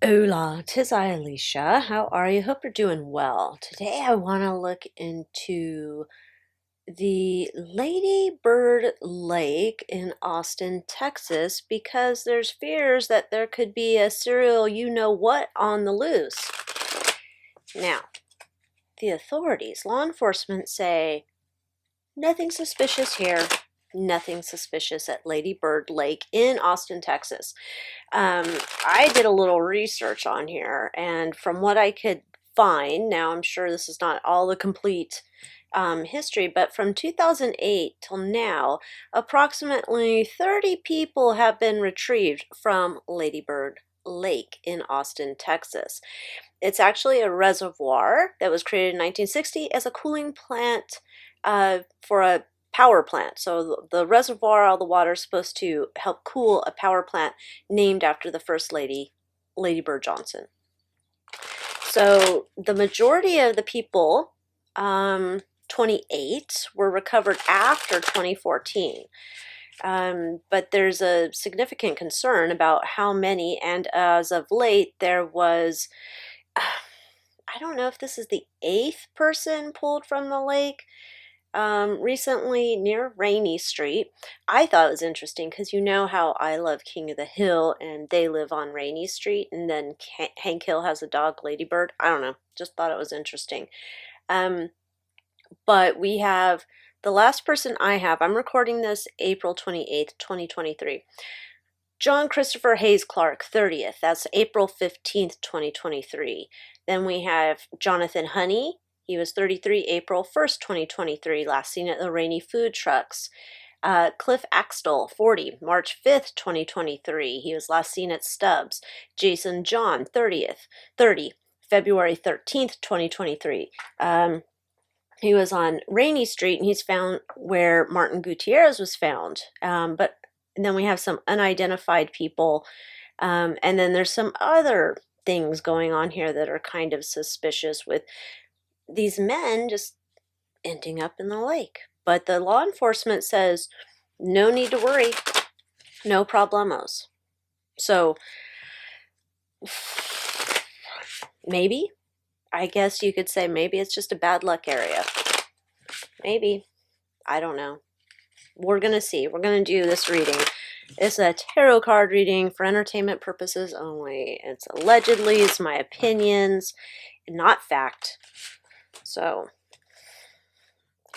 Hola, 'tis I, Alycia. How are you? Hope you're doing well. Today I want to look into the Lady Bird Lake in Austin, Texas, because there's fears that there could be a serial you-know-what on the loose. Now, the authorities, law enforcement say, nothing suspicious here. Nothing suspicious at Lady Bird Lake in Austin, Texas. I did a little research on here, and from what I could find, now I'm sure this is not all the complete history, but from 2008 till now, approximately 30 people have been retrieved from Lady Bird Lake in Austin, Texas. It's actually a reservoir that was created in 1960 as a cooling plant for a power plant. So the reservoir, all the water is supposed to help cool a power plant named after the First Lady, Lady Bird Johnson. So the majority of the people, 28, were recovered after 2014. But there's a significant concern about how many, and as of late, there was, I don't know if this is the 8th person pulled from the lake. Recently near Rainy Street. I thought it was interesting because you know how I love King of the Hill and they live on Rainy Street, and then Hank Hill has a dog, Ladybird. I don't know, just thought it was interesting. But we have the last person I have, I'm recording this April 28th, 2023. John Christopher Hayes Clark, 30th. That's April 15th, 2023. Then we have Jonathan Honey. He was 33, April 1st, 2023, last seen at the Rainy Food Trucks. Cliff Axtell, 40, March 5th, 2023. He was last seen at Stubbs. Jason John, 30, February 13th, 2023. He was on Rainy Street, and he's found where Martin Gutierrez was found. And then we have some unidentified people. And then there's some other things going on here that are kind of suspicious with these men just ending up in the lake. But the law enforcement says, no need to worry, no problemos. So maybe, I guess you could say maybe it's just a bad luck area. Maybe, I don't know. We're going to see. We're going to do this reading. It's a tarot card reading for entertainment purposes only. It's allegedly, it's my opinions, not fact. So,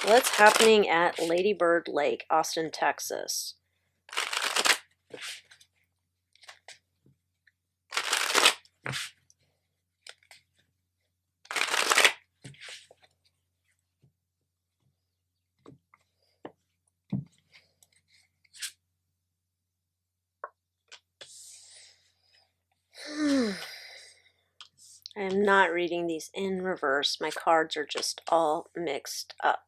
what's happening at Lady Bird Lake, Austin, Texas? I am not reading these in reverse. My cards are just all mixed up.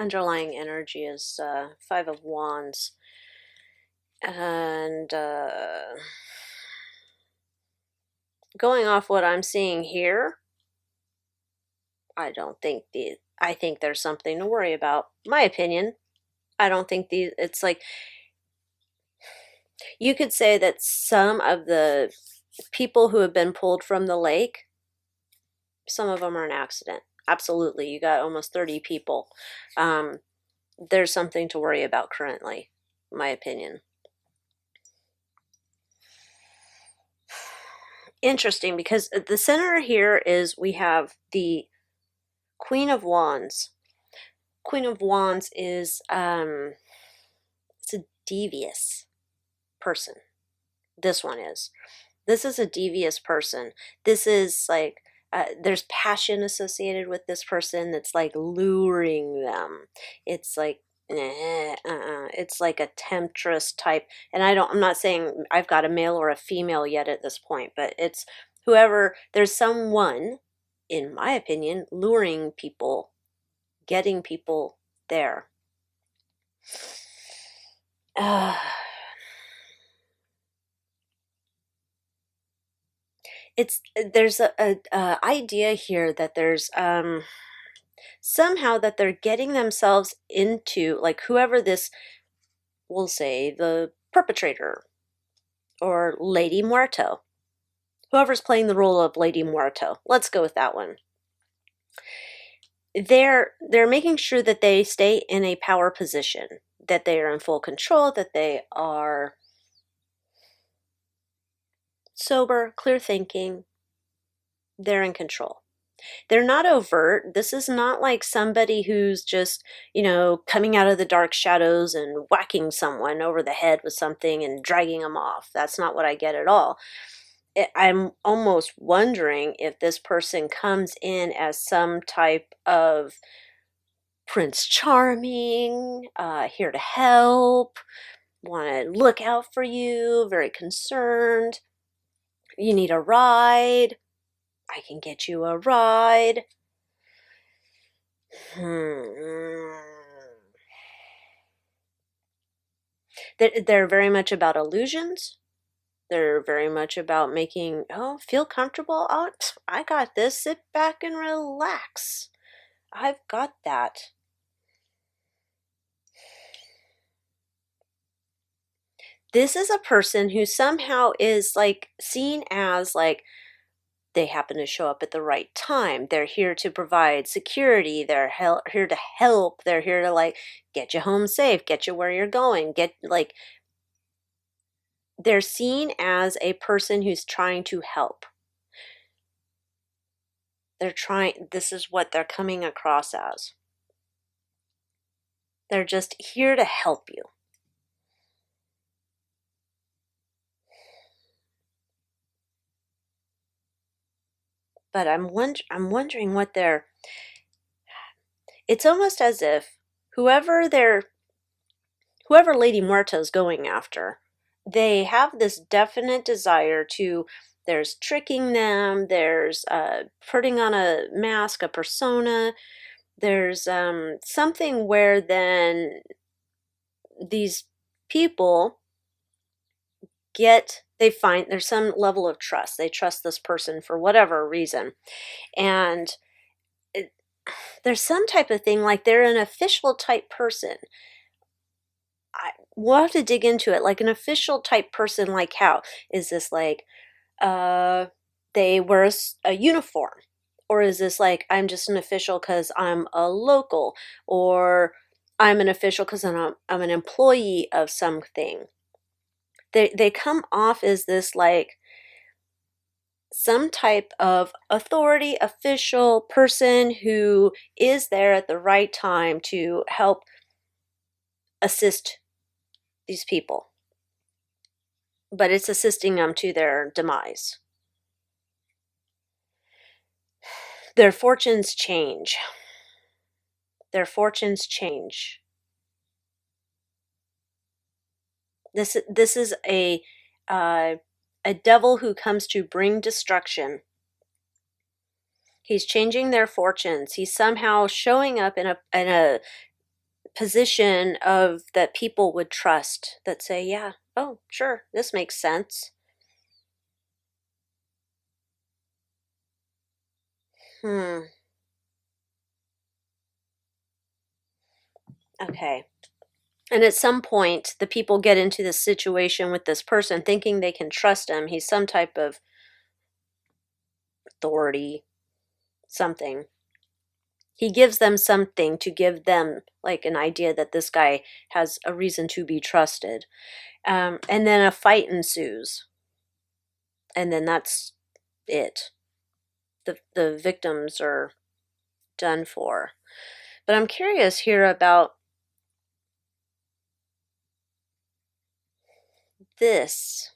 Underlying energy is 5 of Wands. And going off what I'm seeing here, I think there's something to worry about. My opinion. I don't think it's like, you could say that some of the people who have been pulled from the lake, some of them are an accident. Absolutely. You got almost 30 people. There's something to worry about currently, my opinion. Interesting, because the center here is we have the Queen of Wands. Queen of Wands is it's a devious person. This one is. This is a devious person. This is like, there's passion associated with this person that's like luring them. It's like It's like a temptress type. And I'm not saying I've got a male or a female yet at this point, but it's whoever, there's someone, in my opinion, luring people, getting people there. It's there's a idea here that there's somehow that they're getting themselves into, like, whoever this, we'll say the perpetrator or Lady Muerto, whoever's playing the role of Lady Muerto, let's go with that one. They're making sure that they stay in a power position, that they are in full control, that they are sober, clear thinking, they're in control. They're not overt. This is not like somebody who's just, coming out of the dark shadows and whacking someone over the head with something and dragging them off. That's not what I get at all. I'm almost wondering if this person comes in as some type of Prince Charming, here to help, want to look out for you, very concerned. You need a ride. I can get you a ride. They're very much about illusions. They're very much about making, feel comfortable. Oh, I got this. Sit back and relax. I've got that. This is a person who somehow is like seen as like they happen to show up at the right time. They're here to provide security. They're here to help. They're here to like get you home safe, get you where you're going, they're seen as a person who's trying to help. This is what they're coming across as. They're just here to help you. But I'm wondering what it's almost as if whoever Lady Muerto's going after, they have this definite desire to, there's tricking them, there's putting on a mask, a persona, there's something where then these people they find there's some level of trust. They trust this person for whatever reason. And there's some type of thing, like they're an official type person. We'll have to dig into it, like an official type person. Like, how is this like they wear a uniform, or is this like I'm just an official because I'm a local, or I'm an official because I'm an employee of something. They come off as this like some type of authority, official person who is there at the right time to help assist these people. But it's assisting them to their demise. Their fortunes change. Their fortunes change. This is a devil who comes to bring destruction. He's changing their fortunes. He's somehow showing up in a position of that people would trust, that say, yeah, oh, sure, this makes sense. Okay. And at some point, the people get into this situation with this person thinking they can trust him. He's some type of authority, something. He gives them something to give them like an idea that this guy has a reason to be trusted. And then a fight ensues. And then that's it. The victims are done for. But I'm curious here about this.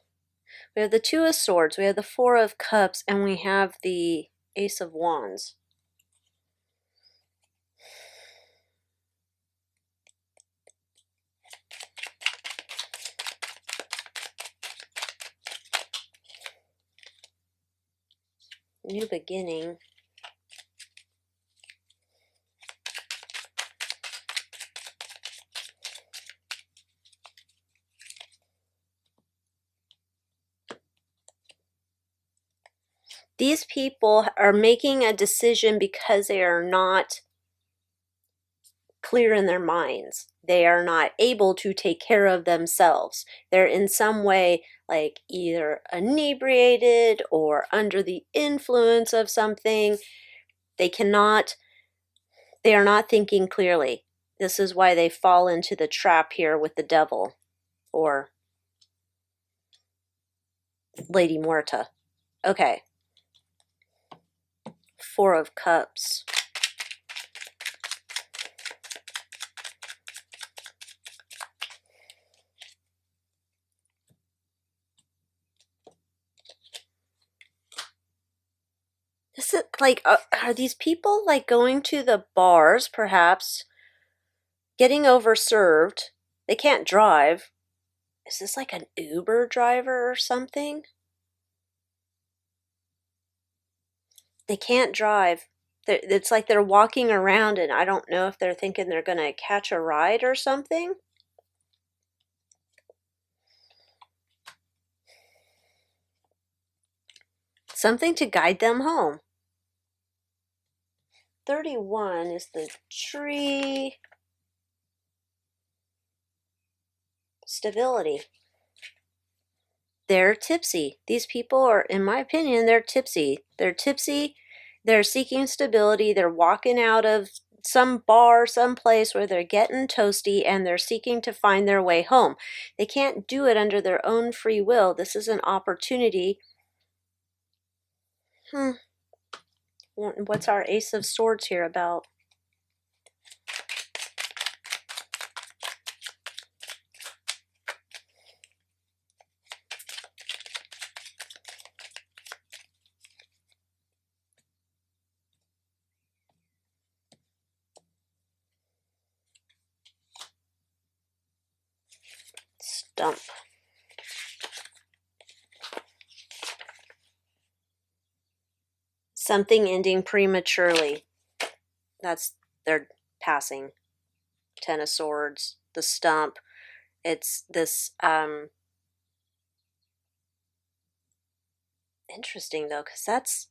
We have the Two of Swords, we have the Four of Cups, and we have the Ace of Wands. New beginning. These people are making a decision because they are not clear in their minds. They are not able to take care of themselves. They're in some way like either inebriated or under the influence of something. They are not thinking clearly. This is why they fall into the trap here with the devil or Lady Morta. Okay. Four of Cups. This is like, are these people like going to the bars, perhaps, getting overserved? They can't drive. Is this like an Uber driver or something? They can't drive. It's like they're walking around, and I don't know if they're thinking they're going to catch a ride or something. Something to guide them home. 31 is the tree. Stability. They're tipsy. These people are, in my opinion, they're tipsy. They're tipsy. They're seeking stability. They're walking out of some bar, some place where they're getting toasty, and they're seeking to find their way home. They can't do it under their own free will. This is an opportunity. What's our Ace of Swords here about? Stump. Something ending prematurely. That's their passing. Ten of Swords. The stump. It's this, interesting though, because that's,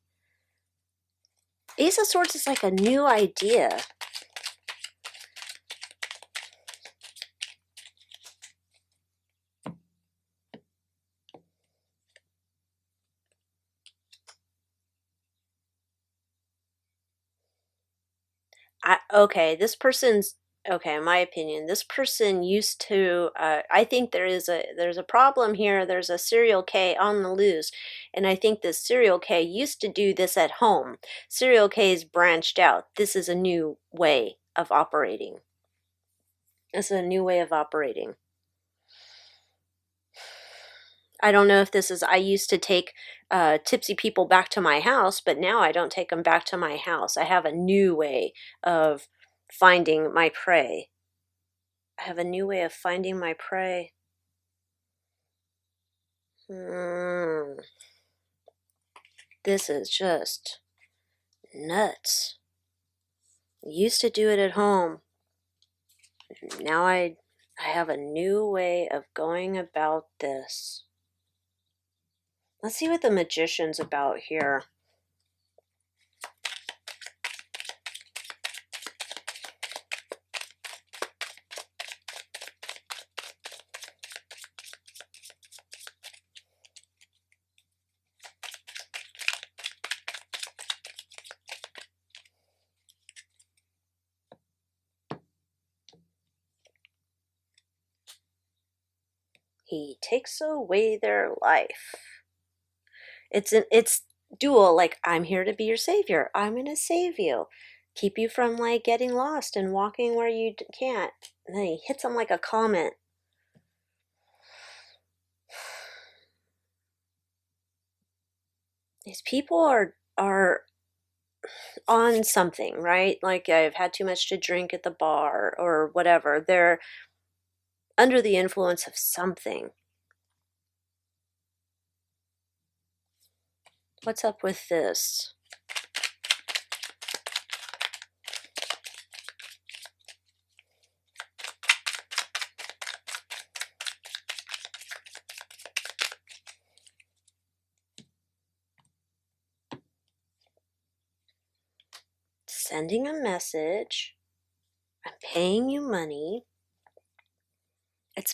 Ace of Swords is like a new idea. In my opinion, this person used to, I think there's a problem here. There's a serial K on the loose, and I think this serial K used to do this at home. Serial K's branched out. This is a new way of operating. This is a new way of operating. I don't know if this is, I used to take tipsy people back to my house, but now I don't take them back to my house. I have a new way of finding my prey. I have a new way of finding my prey. This is just nuts. I used to do it at home. Now I have a new way of going about this. Let's see what the Magician's about here. He takes away their life. It's dual, like, I'm here to be your savior. I'm going to save you. Keep you from, like, getting lost and walking where you can't. And then he hits them like a comet. These people are on something, right? Like, I've had too much to drink at the bar or whatever. They're under the influence of something. What's up with this? Sending a message. I'm paying you money. It's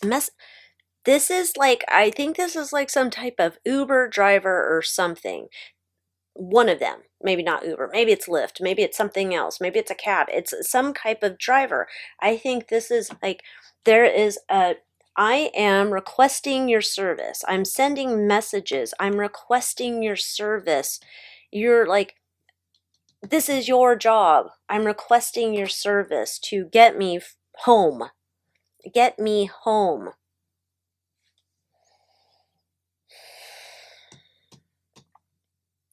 This is like, I think this is like some type of Uber driver or something. One of them. Maybe not Uber. Maybe it's Lyft. Maybe it's something else. Maybe it's a cab. It's some type of driver. I think this is like, there is a, I am requesting your service. I'm sending messages. I'm requesting your service. You're like, this is your job. I'm requesting your service to get me home. Get me home.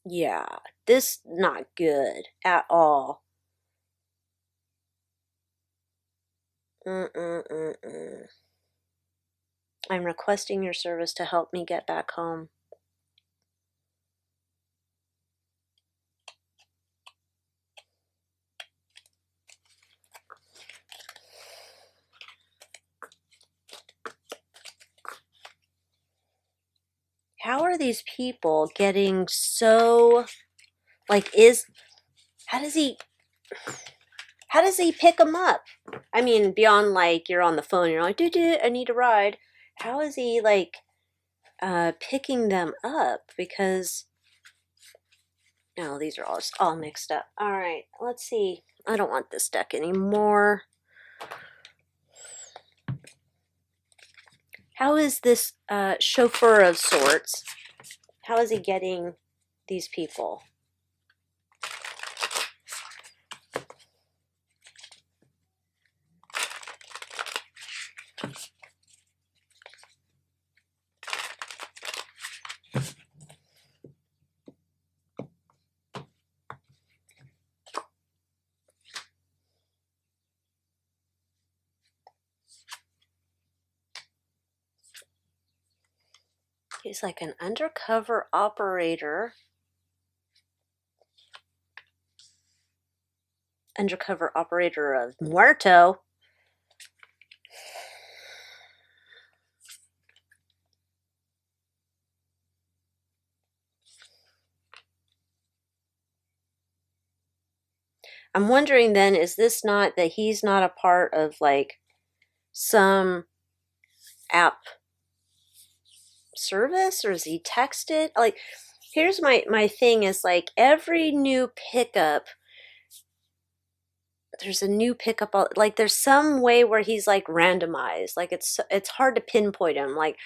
Yeah, this not good at all. Mm-mm-mm-mm. I'm requesting your service to help me get back home. How are these people getting so, like, how does he, how does he pick them up? I mean, beyond like you're on the phone, you're like, dude, I need a ride. How is he like picking them up? Because no, these are all mixed up. All right, let's see. I don't want this deck anymore. How is this chauffeur of sorts? How is he getting these people? He's like an undercover operator. Undercover operator of Muerto. I'm wondering then, is this not that he's not a part of like some app service, or is he texted? Like, here's my thing is like every new pickup, there's a new pickup, like there's some way where he's like randomized. Like it's hard to pinpoint him. Like,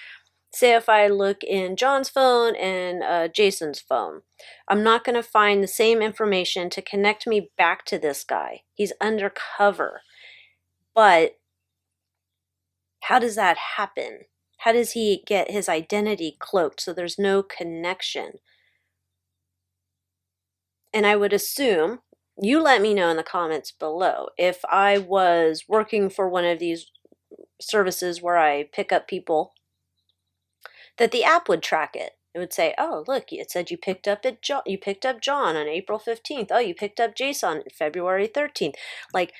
say if I look in John's phone and Jason's phone, I'm not going to find the same information to connect me back to this guy. He's undercover. But how does that happen? How does he get his identity cloaked so there's no connection? And I would assume, you let me know in the comments below, if I was working for one of these services where I pick up people, that the app would track it. It would say, "Oh, look, it said you picked up John on April 15th. Oh, you picked up Jason on February 13th." Like,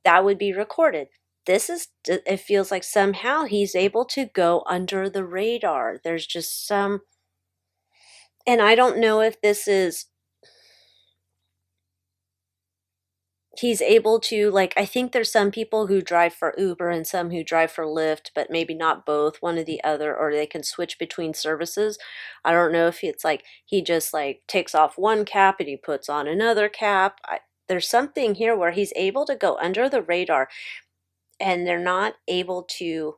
that would be recorded. It feels like somehow he's able to go under the radar. There's just some, and I don't know if this is, he's able to, like, I think there's some people who drive for Uber and some who drive for Lyft, but maybe not both, one or the other, or they can switch between services. I don't know if it's like he just like takes off one cap and he puts on another cap. There's something here where he's able to go under the radar and they're not able to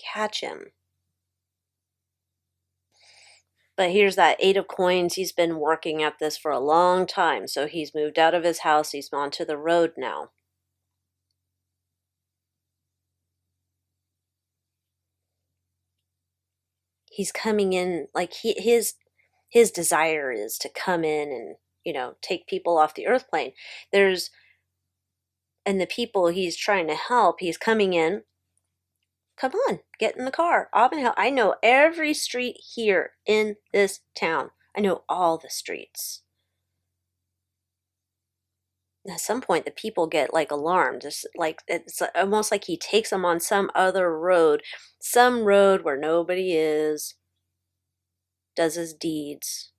catch him. But here's that 8 of coins. He's been working at this for a long time. So he's moved out of his house. He's onto the road now. He's coming in, like his desire is to come in and, take people off the earth plane. And the people he's trying to help, he's coming in. Come on, get in the car. I know every street here in this town. I know all the streets. At some point, the people get like alarmed. It's almost like he takes them on some road where nobody is, does his deeds,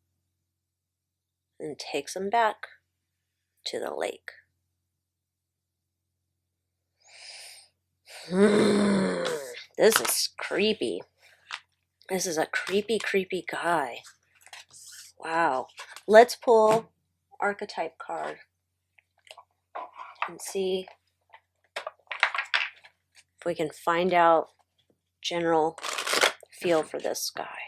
and takes them back to the lake. This is creepy. This is a creepy, creepy guy. Wow. Let's pull archetype card and see if we can find out general feel for this guy.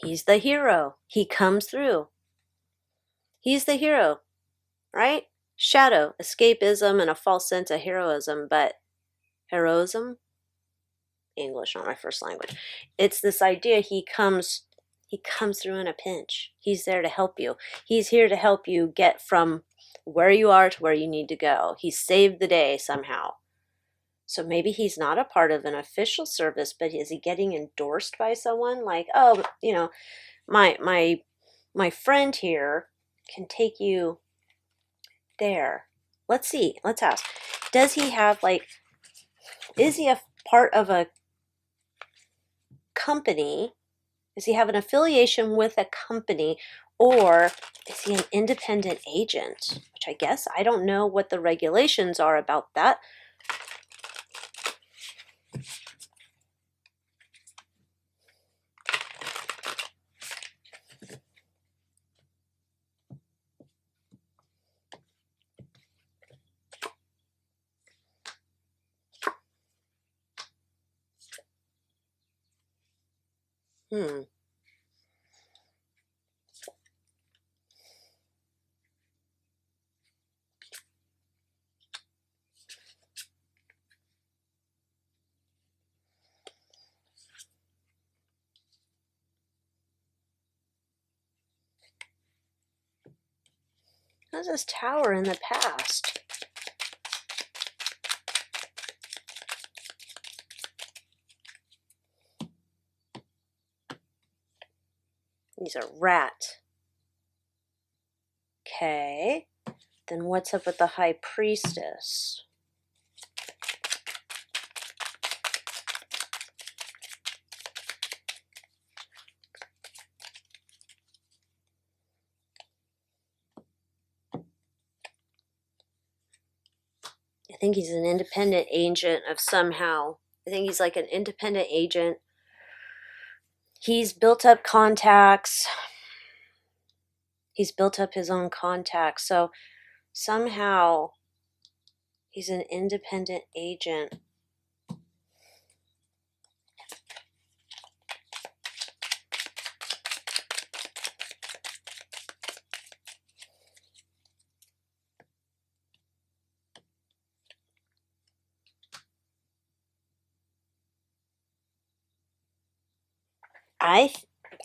He's the hero. He comes through. He's the hero, right? Shadow, escapism, and a false sense of heroism, but heroism? English, not my first language. It's this idea he comes through in a pinch. He's there to help you. He's here to help you get from where you are to where you need to go. He saved the day somehow. So maybe he's not a part of an official service, but is he getting endorsed by someone? Like, oh, my friend here can take you there. Let's see. Let's ask. Does he have is he a part of a company? Does he have an affiliation with a company, or is he an independent agent? Which I guess I don't know what the regulations are about that. How's this tower in the past? He's a rat. Okay. Then what's up with the high priestess? I think he's an independent agent of somehow. I think he's like an independent agent. He's built up contacts. He's built up his own contacts. So somehow he's an independent agent.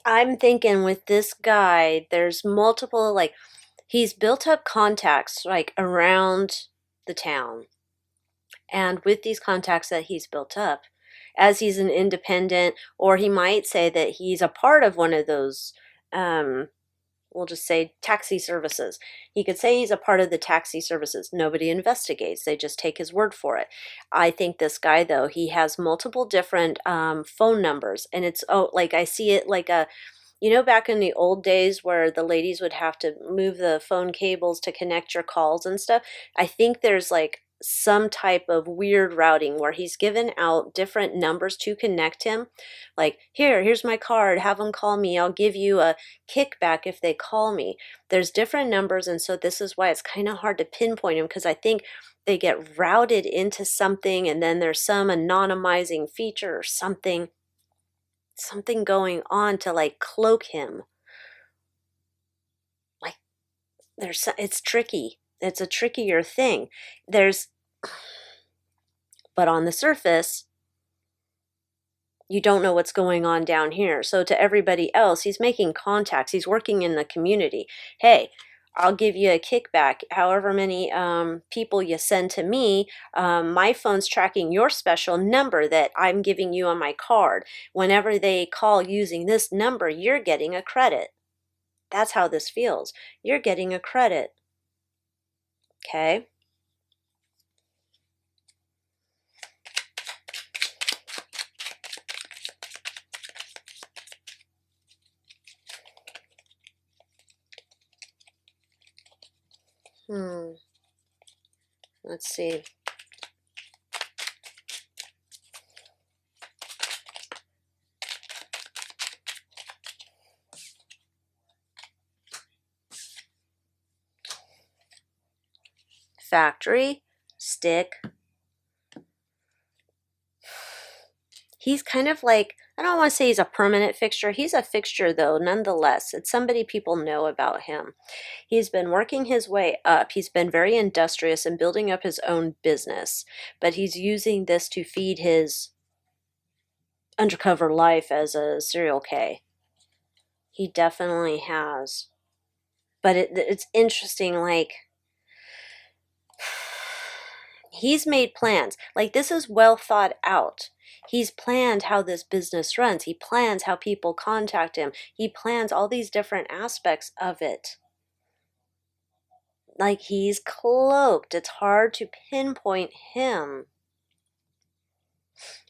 I'm thinking with this guy, there's multiple, he's built up contacts around the town. And with these contacts that he's built up, as he's an independent, or he might say that he's a part of one of those, we'll just say taxi services. He could say he's a part of the taxi services. Nobody investigates. They just take his word for it. I think this guy, though, he has multiple different phone numbers. And it's, I see it like back in the old days where the ladies would have to move the phone cables to connect your calls and stuff. I think there's some type of weird routing where he's given out different numbers to connect him. Like, here's my card, have them call me, I'll give you a kickback if they call me. There's different numbers, and so this is why it's kind of hard to pinpoint him, because I think they get routed into something, and then there's some anonymizing feature or something going on to cloak him. It's tricky. It's a trickier thing. But on the surface, you don't know what's going on down here. So to everybody else, he's making contacts. He's working in the community. Hey, I'll give you a kickback. However many people you send to me, my phone's tracking your special number that I'm giving you on my card. Whenever they call using this number, you're getting a credit. That's how this feels. You're getting a credit. Okay? Let's see. Factory, stick. He's kind of like, I don't want to say he's a permanent fixture. He's a fixture, though, nonetheless. It's somebody people know about him. He's been working his way up. He's been very industrious and building up his own business, but he's using this to feed his undercover life as a serial K. He definitely has. But it's interesting, like, he's made plans. Like, this is well thought out. He's planned how this business runs. He plans how people contact him. He plans all these different aspects of it. Like, he's cloaked. It's hard to pinpoint him.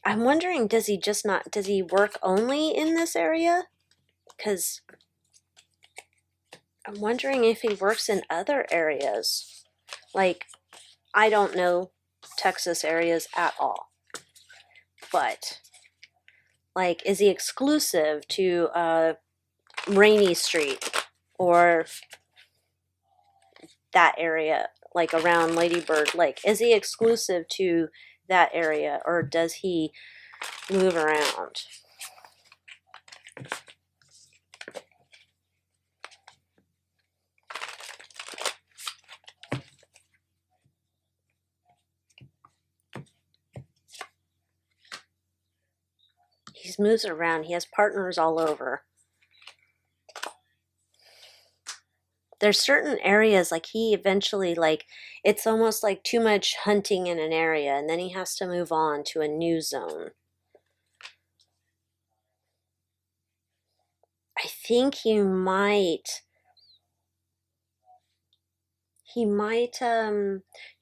I'm wondering, does he work only in this area? Because I'm wondering if he works in other areas. Like, I don't know Texas areas at all. But, like, is he exclusive to Rainy Street or that area, like around Lady Bird Lake? Is he exclusive to that area, or does he move around? He moves around. He has partners all over. There's certain areas, like, he eventually, like, it's almost like too much hunting in an area, and then he has to move on to a new zone. I think he might, you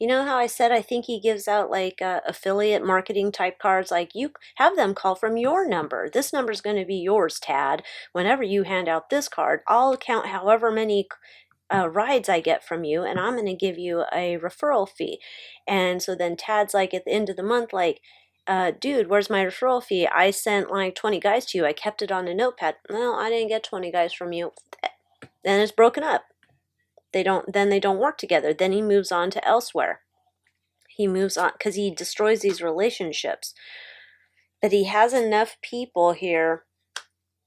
know how I said I think he gives out, like, affiliate marketing type cards? Like, you have them call from your number. This number's going to be yours, Tad. Whenever you hand out this card, I'll count however many rides I get from you, and I'm going to give you a referral fee. And so then Tad's like, at the end of the month, like, dude, where's my referral fee? I sent like 20 guys to you. I kept it on a notepad. No, I didn't get 20 guys from you. Then it's broken up. They don't work together. Then he moves on to elsewhere. He moves on because he destroys these relationships. But he has enough people here.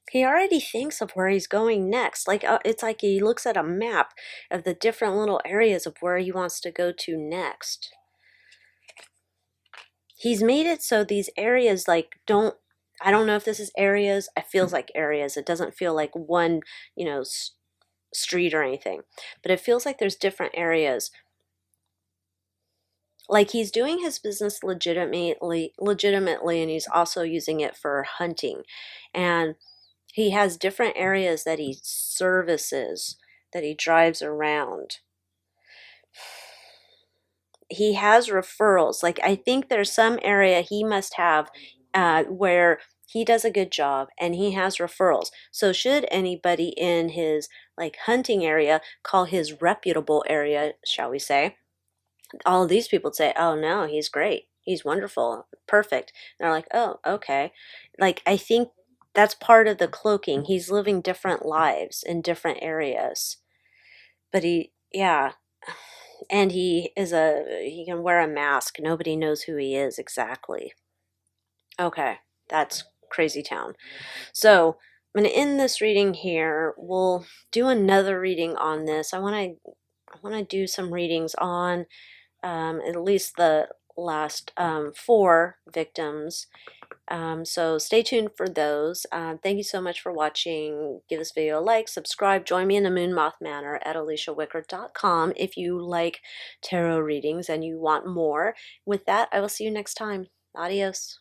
He already thinks of where he's going next. Like, it's like he looks at a map of the different little areas of where he wants to go to next. He's made it so these areas, like, I don't know if this is areas. It feels like areas. It doesn't feel like one, street or anything. But it feels like there's different areas. Like, he's doing his business legitimately, and he's also using it for hunting. And he has different areas that he services, that he drives around. He has referrals. Like, I think there's some area he must have where he does a good job and he has referrals. So should anybody in his, like, hunting area call his reputable area, shall we say, all of these people would say, oh no, he's great. He's wonderful. Perfect. And they're like, oh, okay. Like, I think that's part of the cloaking. He's living different lives in different areas. But yeah. And he can wear a mask. Nobody knows who he is exactly. Okay. That's Crazy Town. So I'm going to end this reading here. We'll do another reading on this. I want to do some readings on at least the last 4 victims. So stay tuned for those. Thank you so much for watching. Give this video a like, subscribe, join me in the Moon Moth Manor at AlyciaWicker.com if you like tarot readings and you want more. With that, I will see you next time. Adios.